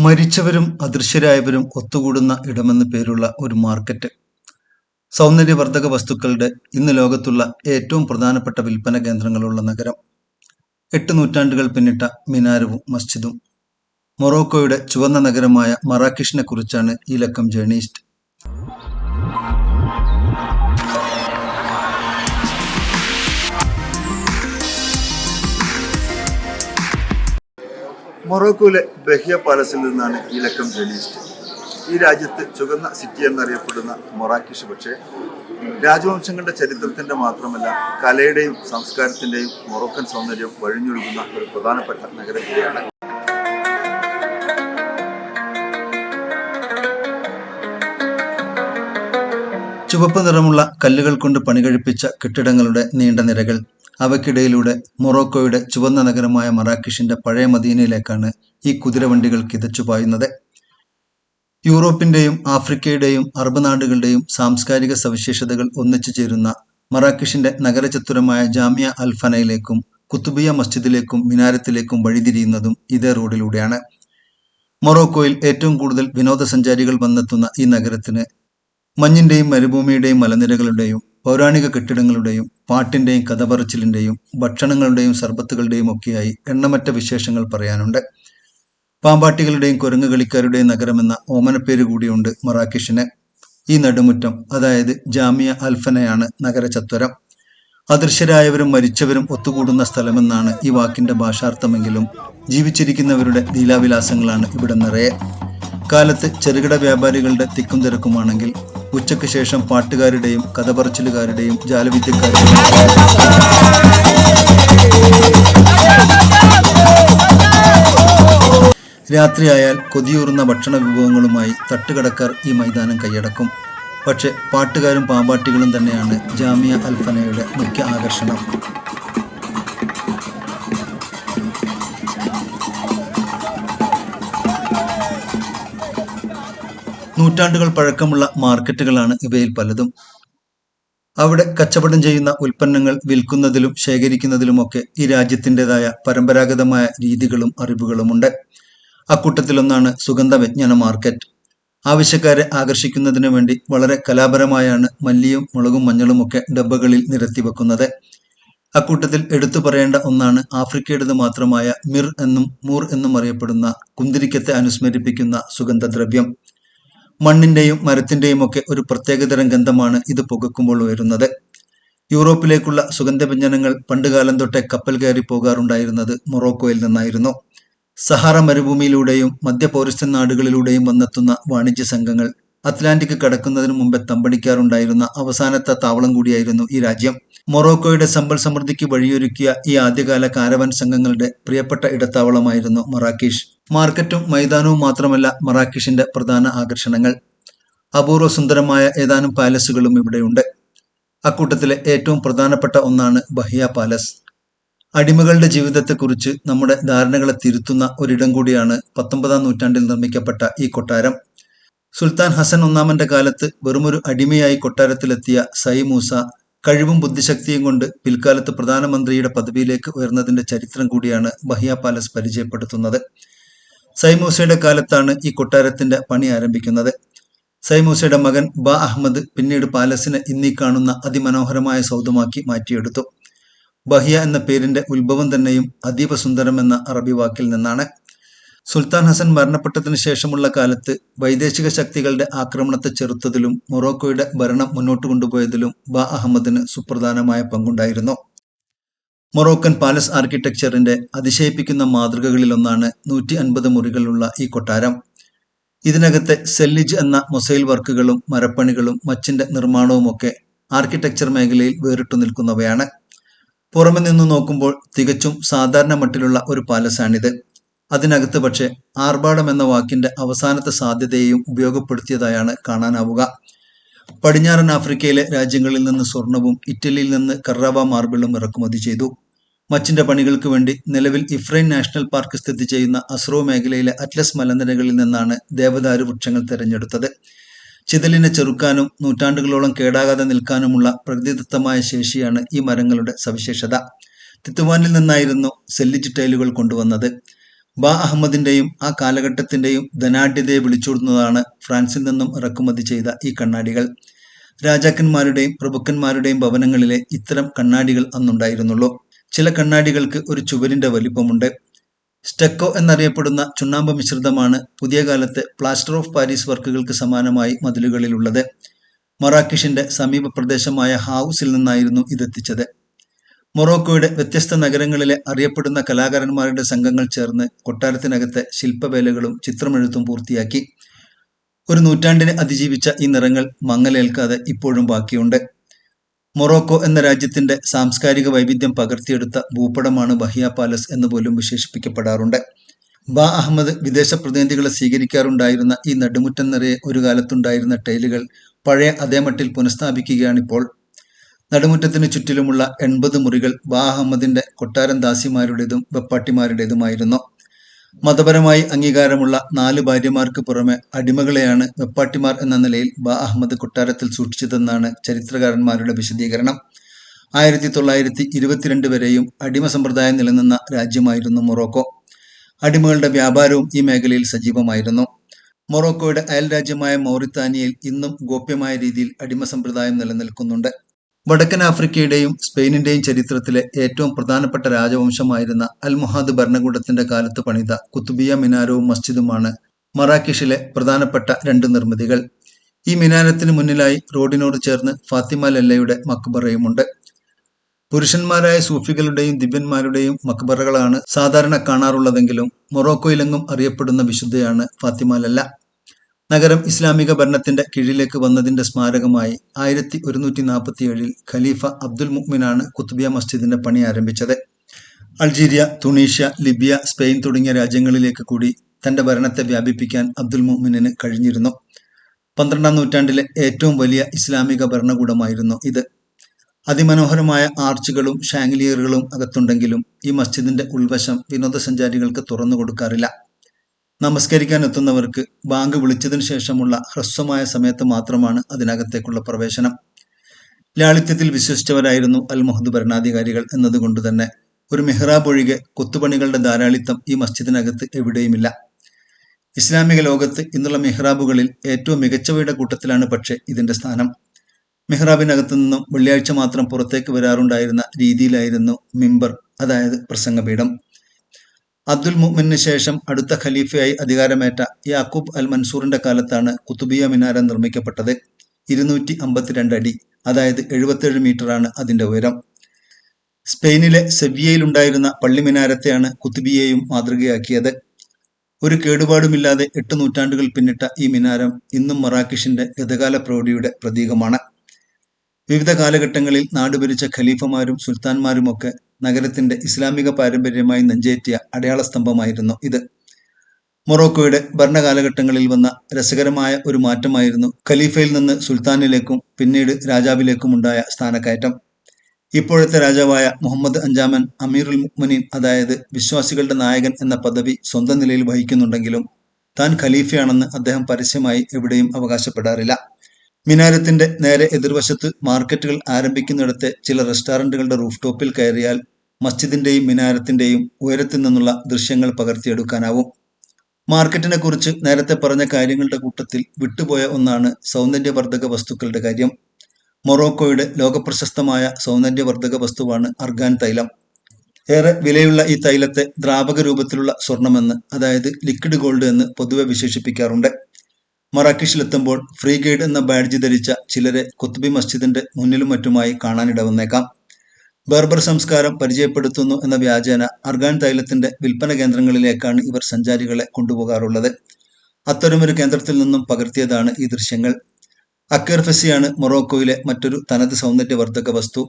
മരിച്ചവരും അദൃശ്യരായവരും ഒത്തുകൂടുന്ന ഇടമെന്ന് പേരുള്ള ഒരു മാർക്കറ്റ്. സൗന്ദര്യവർദ്ധക വസ്തുക്കളുടെ ഇന്ന് ലോകത്തുള്ള ഏറ്റവും പ്രധാനപ്പെട്ട വിൽപ്പന കേന്ദ്രങ്ങളുള്ള നഗരം. 8 നൂറ്റാണ്ടുകൾ പിന്നിട്ട മിനാരവും മസ്ജിദും. മൊറോക്കോയുടെ ചുവന്ന നഗരമായ മറാക്കിഷിനെ കുറിച്ചാണ് ഈ ലക്കം ജേർണിയിസ്റ്റ്. മൊറോക്കോയിലെ ബഹിയ പാലസിൽ നിന്നാണ് ഈ ലക്കം ജേർണിയിസ്റ്റ്. ഈ രാജ്യത്ത് ചുവന്ന സിറ്റി എന്നറിയപ്പെടുന്ന മൊറാക്കിഷ് പക്ഷേ രാജവംശങ്ങളുടെ ചരിത്രത്തിൻ്റെ മാത്രമല്ല കലയുടെയും സംസ്കാരത്തിൻ്റെയും മൊറോക്കൻ സൗന്ദര്യം വഴിഞ്ഞൊഴുകുന്ന ഒരു പ്രധാനപ്പെട്ട നഗരം കൂടിയാണ്. ചുവപ്പ് നിറമുള്ള കല്ലുകൾ കൊണ്ട് പണികഴിപ്പിച്ച കെട്ടിടങ്ങളുടെ നീണ്ട നിരകൾ. അവയ്ക്കിടയിലൂടെ മൊറോക്കോയുടെ ചുവന്ന നഗരമായ മറാക്കിഷിന്റെ പഴയ മദീനയിലേക്കാണ് ഈ കുതിരവണ്ടികൾ കിതച്ചു പായുന്നത്. യൂറോപ്പിന്റെയും ആഫ്രിക്കയുടെയും അറബ് നാടുകളുടെയും സാംസ്കാരിക സവിശേഷതകൾ ഒന്നിച്ചു ചേരുന്ന മറാക്കിഷിന്റെ നഗരചത്തുരമായ ജാമിയ അൽഫനയിലേക്കും കുത്തുബിയ മസ്ജിദിലേക്കും മിനാരത്തിലേക്കും വഴിതിരിയുന്നതും ഇതേ റോഡിലൂടെയാണ്. മൊറോക്കോയിൽ ഏറ്റവും കൂടുതൽ വിനോദസഞ്ചാരികൾ വന്നെത്തുന്ന ഈ നഗരത്തിന് മഞ്ഞിന്റെയും മരുഭൂമിയുടെയും മലനിരകളുടെയും പൗരാണിക കെട്ടിടങ്ങളുടെയും പാട്ടിന്റെയും കഥപറച്ചിലിന്റെയും ഭക്ഷണങ്ങളുടെയും സർബത്തുകളുടെയും ഒക്കെയായി എണ്ണമറ്റ വിശേഷങ്ങൾ പറയാനുണ്ട്. പാമ്പാട്ടികളുടെയും കുരങ്ങ് കളിക്കാരുടെയും നഗരമെന്ന ഓമനപ്പേര് കൂടിയുണ്ട് മറാക്കിഷിന്. ഈ നടുമുറ്റം, അതായത് ജാമിയ അൽഫനയാണ് നഗര ചത്വരം. അദൃശ്യരായവരും മരിച്ചവരും ഒത്തുകൂടുന്ന സ്ഥലമെന്നാണ് ഈ വാക്കിന്റെ ഭാഷാർത്ഥമെങ്കിലും ജീവിച്ചിരിക്കുന്നവരുടെ ലീലാവിലാസങ്ങളാണ് ഇവിടെ നിറയെ. കാലത്ത് ചെറുകിട വ്യാപാരികളുടെ തിക്കും തിരക്കുമാണെങ്കിൽ ഉച്ചയ്ക്ക് ശേഷം പാട്ടുകാരുടെയും കഥപറച്ചിലുകാരുടെയും ജാലവിദ്യക്കാരുടെയും രാത്രിയായാൽ കൊതിയൂറുന്ന ഭക്ഷണ വിഭവങ്ങളുമായി തട്ടുകടക്കാർ ഈ മൈതാനം കൈയടക്കും. പക്ഷെ പാട്ടുകാരും പാമ്പാട്ടികളും തന്നെയാണ് ജാമിയ അൽഫനയുടെ മുഖ്യ ആകർഷണം. നൂറ്റാണ്ടുകൾ പഴക്കമുള്ള മാർക്കറ്റുകളാണ് ഇവയിൽ പലതും. അവിടെ കച്ചവടം ചെയ്യുന്ന ഉൽപ്പന്നങ്ങൾ വിൽക്കുന്നതിലും ശേഖരിക്കുന്നതിലുമൊക്കെ ഈ രാജ്യത്തിൻ്റെതായ പരമ്പരാഗതമായ രീതികളും അറിവുകളുമുണ്ട്. അക്കൂട്ടത്തിലൊന്നാണ് സുഗന്ധ വ്യഞ്ജന മാർക്കറ്റ്. ആവശ്യക്കാരെ ആകർഷിക്കുന്നതിന് വേണ്ടി വളരെ കലാപരമായാണ് മല്ലിയും മുളകും മഞ്ഞളും ഒക്കെ ഡബ്ബകളിൽ നിരത്തി വെക്കുന്നത്. അക്കൂട്ടത്തിൽ എടുത്തു പറയേണ്ട ഒന്നാണ് ആഫ്രിക്കയുടേത് മാത്രമായ മിർ എന്നും മൂർ എന്നും അറിയപ്പെടുന്ന കുന്തിരിക്കത്തെ അനുസ്മരിപ്പിക്കുന്ന സുഗന്ധദ്രവ്യം. മണ്ണിന്റെയും മരത്തിന്റെയും ഒക്കെ ഒരു പ്രത്യേകതരം ഗന്ധമാണ് ഇത് പുകക്കുമ്പോൾ ഉയരുന്നത്. യൂറോപ്പിലേക്കുള്ള സുഗന്ധവ്യഞ്ജനങ്ങൾ പണ്ടുകാലം തൊട്ടേ കപ്പൽ കയറി പോകാറുണ്ടായിരുന്നത് മൊറോക്കോയിൽ നിന്നായിരുന്നു. സഹാറ മരുഭൂമിയിലൂടെയും മധ്യ പൗരസ്ത്യൻ നാടുകളിലൂടെയും വന്നെത്തുന്ന വാണിജ്യ സംഘങ്ങൾ അറ്റ്ലാന്റിക് കടക്കുന്നതിന് മുമ്പേ തമ്പടിക്കാറുണ്ടായിരുന്ന അവസാനത്തെ താവളം കൂടിയായിരുന്നു ഈ രാജ്യം. മൊറോക്കോയുടെ സമ്പൽ സമൃദ്ധിക്ക് വഴിയൊരുക്കിയ ഈ ആദ്യകാല കാരവൻ സംഘങ്ങളുടെ പ്രിയപ്പെട്ട ഇടത്താവളമായിരുന്നു മറാക്കിഷ്. മാർക്കറ്റും മൈതാനവും മാത്രമല്ല മറാക്കിഷിന്റെ പ്രധാന ആകർഷണങ്ങൾ. അപൂർവ സുന്ദരമായ ഏതാനും പാലസുകളും ഇവിടെയുണ്ട്. അക്കൂട്ടത്തിലെ ഏറ്റവും പ്രധാനപ്പെട്ട ഒന്നാണ് ബഹിയ പാലസ്. അടിമകളുടെ ജീവിതത്തെക്കുറിച്ച് നമ്മുടെ ധാരണകളെ തിരുത്തുന്ന ഒരിടം കൂടിയാണ് 19-ാം നൂറ്റാണ്ടിൽ നിർമ്മിക്കപ്പെട്ട ഈ കൊട്ടാരം. സുൽത്താൻ ഹസൻ ഒന്നാമന്റെ കാലത്ത് വെറുമൊരു അടിമയായി കൊട്ടാരത്തിലെത്തിയ സൈ മൂസ കഴിവും ബുദ്ധിശക്തിയും കൊണ്ട് പിൽക്കാലത്ത് പ്രധാനമന്ത്രിയുടെ പദവിയിലേക്ക് ഉയർന്നതിന്റെ ചരിത്രം കൂടിയാണ് ബഹിയ പാലസ് പരിചയപ്പെടുത്തുന്നത്. സൈ മൂസയുടെ കാലത്താണ് ഈ കൊട്ടാരത്തിന്റെ പണി ആരംഭിക്കുന്നത്. സൈ മൂസയുടെ മകൻ ബ അഹമ്മദ് പിന്നീട് പാലസിനെ ഇന്നീ കാണുന്ന അതിമനോഹരമായ സൗധമാക്കി മാറ്റിയെടുത്തു. ബഹിയ എന്ന പേരിന്റെ ഉത്ഭവം തന്നെയും അതീവ സുന്ദരം എന്ന അറബി വാക്കിൽ നിന്നാണ്. സുൽത്താൻ ഹസൻ മരണപ്പെട്ടതിനു ശേഷമുള്ള കാലത്ത് വൈദേശിക ശക്തികളുടെ ആക്രമണത്തെ ചെറുത്തതിലും മൊറോക്കോയുടെ ഭരണം മുന്നോട്ട് കൊണ്ടുപോയതിലും ബ അഹമ്മദിന് സുപ്രധാനമായ പങ്കുണ്ടായിരുന്നു. മൊറോക്കൻ പാലസ് ആർക്കിടെക്ചറിന്റെ അതിശയിപ്പിക്കുന്ന മാതൃകകളിലൊന്നാണ് 150 മുറികളുള്ള ഈ കൊട്ടാരം. ഇതിനകത്തെ സെല്ലിജ് എന്ന മൊസൈൽ വർക്കുകളും മരപ്പണികളും മച്ചിന്റെ നിർമ്മാണവുമൊക്കെ ആർക്കിടെക്ചർ മേഖലയിൽ വേറിട്ടു നിൽക്കുന്നവയാണ്. പുറമെ നിന്നു നോക്കുമ്പോൾ തികച്ചും സാധാരണ മട്ടിലുള്ള ഒരു പാലസാണിത്. അതിനകത്ത് പക്ഷേ ആർഭാടം എന്ന വാക്കിന്റെ അവസാനത്തെ സാധ്യതയെയും ഉപയോഗപ്പെടുത്തിയതായാണ് കാണാനാവുക. പടിഞ്ഞാറൻ ആഫ്രിക്കയിലെ രാജ്യങ്ങളിൽ നിന്ന് സ്വർണവും ഇറ്റലിയിൽ നിന്ന് കർറാവ മാർബിളും ഇറക്കുമതി ചെയ്തു. മച്ചിന്റെ പണികൾക്ക് വേണ്ടി നിലവിൽ ഇഫ്രൈൻ നാഷണൽ പാർക്ക് സ്ഥിതി ചെയ്യുന്ന അസ്രോ മേഖലയിലെ അറ്റ്ലസ് മലനിരകളിൽ നിന്നാണ് ദേവദാരു വൃക്ഷങ്ങൾ തെരഞ്ഞെടുത്തത്. ചിതലിനെ ചെറുക്കാനും നൂറ്റാണ്ടുകളോളം കേടാകാതെ നിൽക്കാനുമുള്ള പ്രകൃതിദത്തമായ ശേഷിയാണ് ഈ മരങ്ങളുടെ സവിശേഷത. തിത്തുവാനിൽ നിന്നായിരുന്നു സെല്ലിജ് ടൈലുകൾ കൊണ്ടുവന്നത്. ബാ അഹമ്മദിന്റെയും ആ കാലഘട്ടത്തിന്റെയും ധനാഢ്യതയെ വിളിച്ചോതുന്നതാണ് ഫ്രാൻസിൽ നിന്നും ഇറക്കുമതി ചെയ്ത ഈ കണ്ണാടികൾ. രാജാക്കന്മാരുടെയും പ്രഭുക്കന്മാരുടെയും ഭവനങ്ങളിലെ ഇത്തരം കണ്ണാടികൾ അന്നുണ്ടായിരുന്നുള്ളൂ. ചില കണ്ണാടികൾക്ക് ഒരു ചുവരിന്റെ വലിപ്പമുണ്ട്. സ്റ്റെക്കോ എന്നറിയപ്പെടുന്ന ചുണ്ണാമ്പ് മിശ്രിതമാണ് പുതിയ കാലത്തെ പ്ലാസ്റ്റർ ഓഫ് പാരീസ് വർക്കുകൾക്ക് സമാനമായി മതിലുകളിലുള്ളത്. മറാക്കിഷിന്റെ സമീപ പ്രദേശമായ ഹാവുസിൽ നിന്നായിരുന്നു ഇതെത്തിച്ചത്. മൊറോക്കോയുടെ വ്യത്യസ്ത നഗരങ്ങളിലെ അറിയപ്പെടുന്ന കലാകാരന്മാരുടെ സംഘങ്ങൾ ചേർന്ന് കൊട്ടാരത്തിനകത്തെ ശില്പവേലകളും ചിത്രമെഴുത്തും പൂർത്തിയാക്കി. ഒരു നൂറ്റാണ്ടിനെ അതിജീവിച്ച ഈ നിറങ്ങൾ മങ്ങലേൽക്കാതെ ഇപ്പോഴും ബാക്കിയുണ്ട്. മൊറോക്കോ എന്ന രാജ്യത്തിന്റെ സാംസ്കാരിക വൈവിധ്യം പകർത്തിയെടുത്ത ഭൂപടമാണ് ബഹിയ പാലസ് എന്ന് പോലും വിശേഷിപ്പിക്കപ്പെടാറുണ്ട്. ബാ അഹമ്മദ് വിദേശ പ്രതിനിധികളെ സ്വീകരിക്കാറുണ്ടായിരുന്ന ഈ നടുമുറ്റം നിറയെ ഒരു കാലത്തുണ്ടായിരുന്ന ടൈലുകൾ പഴയ അതേ മട്ടിൽ പുനഃസ്ഥാപിക്കുകയാണിപ്പോൾ. നടുമുറ്റത്തിന് ചുറ്റിലുമുള്ള 80 മുറികൾ ബാ അഹമ്മദിന്റെ കൊട്ടാരം ദാസിമാരുടേതും വെപ്പാട്ടിമാരുടേതുമായിരുന്നു. മതപരമായി അംഗീകാരമുള്ള 4 ഭാര്യമാർക്ക് പുറമെ അടിമകളെയാണ് വെപ്പാട്ടിമാർ എന്ന നിലയിൽ ബാ അഹമ്മദ് കൊട്ടാരത്തിൽ സൂക്ഷിച്ചതെന്നാണ് ചരിത്രകാരന്മാരുടെ വിശദീകരണം. 1922 വരെയും അടിമ സമ്പ്രദായം നിലനിന്ന രാജ്യമായിരുന്നു മൊറോക്കോ. അടിമകളുടെ വ്യാപാരവും ഈ മേഖലയിൽ സജീവമായിരുന്നു. മൊറോക്കോയുടെ അയൽ രാജ്യമായ മൗറിത്താനിയയിൽ ഇന്നും ഗോപ്യമായ രീതിയിൽ അടിമ സമ്പ്രദായം നിലനിൽക്കുന്നുണ്ട്. വടക്കൻ ആഫ്രിക്കയുടെയും സ്പെയിനിന്റെയും ചരിത്രത്തിലെ ഏറ്റവും പ്രധാനപ്പെട്ട രാജവംശമായിരുന്ന അൽമൊഹാദ് ഭരണകൂടത്തിന്റെ കാലത്ത് പണിത കുത്തുബിയ മിനാരവും മസ്ജിദുമാണ് മറാക്കിഷിലെ പ്രധാനപ്പെട്ട 2 നിർമ്മിതികൾ. ഈ മിനാരത്തിന് മുന്നിലായി റോഡിനോട് ചേർന്ന് ഫാത്തിമ ലല്ലയുടെ മക്ബറയുമുണ്ട്. പുരുഷന്മാരായ സൂഫികളുടെയും ദിവ്യന്മാരുടെയും മക്ബറകളാണ് സാധാരണ കാണാറുള്ളതെങ്കിലും മൊറോക്കോയിലെങ്ങും അറിയപ്പെടുന്ന വിശുദ്ധയാണ് ഫാത്തിമ ലല്ല. നഗരം ഇസ്ലാമിക ഭരണത്തിന്റെ കീഴിലേക്ക് വന്നതിന്റെ സ്മാരകമായി 1147 ഖലീഫ അബ്ദുൽ മുഅ്മിനാണ് കുത്തുബിയ മസ്ജിദിന്റെ പണി ആരംഭിച്ചത്. അൾജീരിയ, തുണീഷ്യ, ലിബിയ, സ്പെയിൻ തുടങ്ങിയ രാജ്യങ്ങളിലേക്ക് കൂടി തന്റെ ഭരണത്തെ വ്യാപിപ്പിക്കാൻ അബ്ദുൽ മുഅ്മിനിന് കഴിഞ്ഞിരുന്നു. 12ാം നൂറ്റാണ്ടിലെ ഏറ്റവും വലിയ ഇസ്ലാമിക ഭരണകൂടമായിരുന്നു ഇത്. അതിമനോഹരമായ ആർച്ചുകളും ഷാങ്ലിയറുകളും അകത്തുണ്ടെങ്കിലും ഈ മസ്ജിദിന്റെ ഉൾവശം വിനോദസഞ്ചാരികൾക്ക് തുറന്നു കൊടുക്കാറില്ല. നമസ്കരിക്കാൻ എത്തുന്നവർക്ക് ബാങ്ക് വിളിച്ചതിനു ശേഷമുള്ള ഹ്രസ്വമായ സമയത്ത് മാത്രമാണ് അതിനകത്തേക്കുള്ള പ്രവേശനം. ലാളിത്യത്തിൽ വിശ്വസിച്ചവരായിരുന്നു അൽമൊഹദ് ഭരണാധികാരികൾ എന്നതുകൊണ്ട് തന്നെ ഒരു മിഹ്റാബ് ഒഴികെ കൊത്തുപണികളുടെ ധാരാളിത്തം ഈ മസ്ജിദിനകത്ത് എവിടെയുമില്ല. ഇസ്ലാമിക ലോകത്ത് ഇന്നുള്ള മിഹ്റാബുകളിൽ ഏറ്റവും മികച്ചവയുടെ കൂട്ടത്തിലാണ് പക്ഷേ ഇതിന്റെ സ്ഥാനം. മിഹ്റാബിനകത്തു നിന്നും വെള്ളിയാഴ്ച മാത്രം പുറത്തേക്ക് വരാറുണ്ടായിരുന്ന രീതിയിലായിരുന്നു മിമ്പർ, അതായത് പ്രസംഗപീഠം. അബ്ദുൽ മുഅ്മിന് ശേഷം അടുത്ത ഖലീഫയായി അധികാരമേറ്റ യാക്കൂബ് അൽ മൻസൂറിന്റെ കാലത്താണ് കുത്തുബിയ മിനാരം നിർമ്മിക്കപ്പെട്ടത്. 252 അടി, അതായത് 77 മീറ്ററാണ് അതിന്റെ ഉയരം. സ്പെയിനിലെ സെവിയയിലുണ്ടായിരുന്ന പള്ളി മിനാരത്തെയാണ് കുത്തുബിയയും മാതൃകയാക്കിയത്. ഒരു കേടുപാടുമില്ലാതെ 8 നൂറ്റാണ്ടുകൾ പിന്നിട്ട ഈ മിനാരം ഇന്നും മറാക്കിഷിന്റെ ഗതകാല പ്രൗഢിയുടെ പ്രതീകമാണ്. വിവിധ കാലഘട്ടങ്ങളിൽ നാടുഭരിച്ച ഖലീഫമാരും സുൽത്താൻമാരുമൊക്കെ നഗരത്തിന്റെ ഇസ്ലാമിക പാരമ്പര്യമായി നെഞ്ചേറ്റിയ അടയാളസ്തംഭമായിരുന്നു ഇത്. മൊറോക്കോയുടെ ഭരണകാലഘട്ടങ്ങളിൽ വന്ന രസകരമായ ഒരു മാറ്റമായിരുന്നു ഖലീഫയിൽ നിന്ന് സുൽത്താനിലേക്കും പിന്നീട് രാജാവിലേക്കുമുണ്ടായ സ്ഥാനക്കയറ്റം. ഇപ്പോഴത്തെ രാജാവായ മുഹമ്മദ് 5-ാമൻ അമീറുൽ മുഅ്മിനീൻ, അതായത് വിശ്വാസികളുടെ നായകൻ എന്ന പദവി സ്വന്തം നിലയിൽ വഹിക്കുന്നുണ്ടെങ്കിലും താൻ ഖലീഫയാണെന്ന് അദ്ദേഹം പരസ്യമായി എവിടെയും അവകാശപ്പെടാറില്ല. മിനാരത്തിന്റെ നേരെ എതിർവശത്ത് മാർക്കറ്റുകൾ ആരംഭിക്കുന്നിടത്തെ ചില റെസ്റ്റോറന്റുകളുടെ റൂഫ് ടോപ്പിൽ കയറിയാൽ മസ്ജിദിന്റെയും മിനാരത്തിന്റെയും ഉയരത്തിൽ നിന്നുള്ള ദൃശ്യങ്ങൾ പകർത്തിയെടുക്കാനാവും. മാർക്കറ്റിനെ കുറിച്ച് നേരത്തെ പറഞ്ഞ കാര്യങ്ങളുടെ കൂട്ടത്തിൽ വിട്ടുപോയ ഒന്നാണ് സൗന്ദര്യവർദ്ധക വസ്തുക്കളുടെ കാര്യം. മൊറോക്കോയുടെ ലോകപ്രശസ്തമായ സൗന്ദര്യവർദ്ധക വസ്തുവാണ് അർഗാൻ തൈലം. ഏറെ വിലയുള്ള ഈ തൈലത്തെ ദ്രാവക രൂപത്തിലുള്ള സ്വർണമെന്ന്, അതായത് ലിക്വിഡ് ഗോൾഡ് എന്ന് പൊതുവെ വിശേഷിപ്പിക്കാറുണ്ട്. മറാക്കിഷിലെത്തുമ്പോൾ ഫ്രീ ഗൈഡ് എന്ന ബാഡ്ജ് ധരിച്ച ചിലരെ കുത്തുബി മസ്ജിദിന്റെ മുന്നിലും മറ്റുമായി കാണാനിടവന്നേക്കാം. ബർബർ സംസ്കാരം പരിചയപ്പെടുത്തുന്നു എന്ന വ്യാജേന അർഗാൻ തൈലത്തിന്റെ വിൽപ്പന കേന്ദ്രങ്ങളിലേക്കാണ് ഇവർ സഞ്ചാരികളെ കൊണ്ടുപോകാറുള്ളത്. അത്തരമൊരു കേന്ദ്രത്തിൽ നിന്നും പകർത്തിയതാണ് ഈ ദൃശ്യങ്ങൾ. അക്കേർ ഫെസിയാണ് മൊറോക്കോയിലെ മറ്റൊരു തനത് സൗന്ദര്യവർദ്ധക വസ്തു.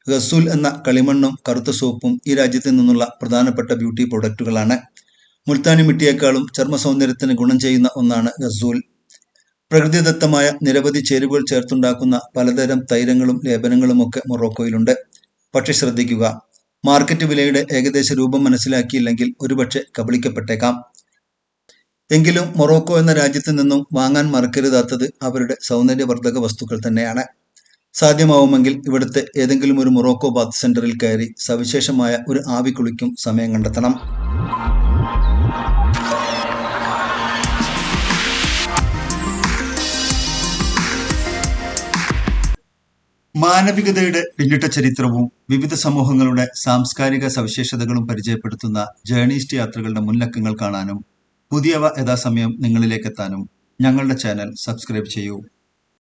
ഗസൂൽ എന്ന കളിമണ്ണും കറുത്ത സോപ്പും ഈ രാജ്യത്ത് നിന്നുള്ള പ്രധാനപ്പെട്ട ബ്യൂട്ടി പ്രൊഡക്റ്റുകളാണ്. മുൾത്താനി മിട്ടിയേക്കാളും ചർമ്മ സൗന്ദര്യത്തിന് ഗുണം ചെയ്യുന്ന ഒന്നാണ് ഗസൂൽ. പ്രകൃതിദത്തമായ നിരവധി ചേരുവകൾ ചേർത്തുണ്ടാക്കുന്ന പലതരം തൈലങ്ങളും ലേപനങ്ങളുമൊക്കെ മൊറോക്കോയിലുണ്ട്. പക്ഷെ ശ്രദ്ധിക്കുക, മാർക്കറ്റ് വിലയുടെ ഏകദേശ രൂപം മനസ്സിലാക്കിയില്ലെങ്കിൽ ഒരുപക്ഷെ കബളിക്കപ്പെട്ടേക്കാം. എങ്കിലും മൊറോക്കോ എന്ന രാജ്യത്ത് നിന്നും വാങ്ങാൻ മറക്കരുതാത്തത് അവരുടെ സൗന്ദര്യവർദ്ധക വസ്തുക്കൾ തന്നെയാണ്. സാധ്യമാവുമെങ്കിൽ ഇവിടുത്തെ ഏതെങ്കിലും ഒരു മൊറോക്കോ ബാത്ത് സെന്ററിൽ കയറി സവിശേഷമായ ഒരു ആവി കുളിക്കും സമയം കണ്ടെത്തണം. മാനവികതയുടെ പിന്നിട്ട ചരിത്രവും വിവിധ സമൂഹങ്ങളുടെ സാംസ്കാരിക സവിശേഷതകളും പരിചയപ്പെടുത്തുന്ന ജേർണിസ്റ്റ് യാത്രകളുടെ മുൻലക്കങ്ങൾ കാണാനും പുതിയവ യഥാസമയം നിങ്ങളിലേക്കെത്താനും ഞങ്ങളുടെ ചാനൽ സബ്സ്ക്രൈബ് ചെയ്യൂ.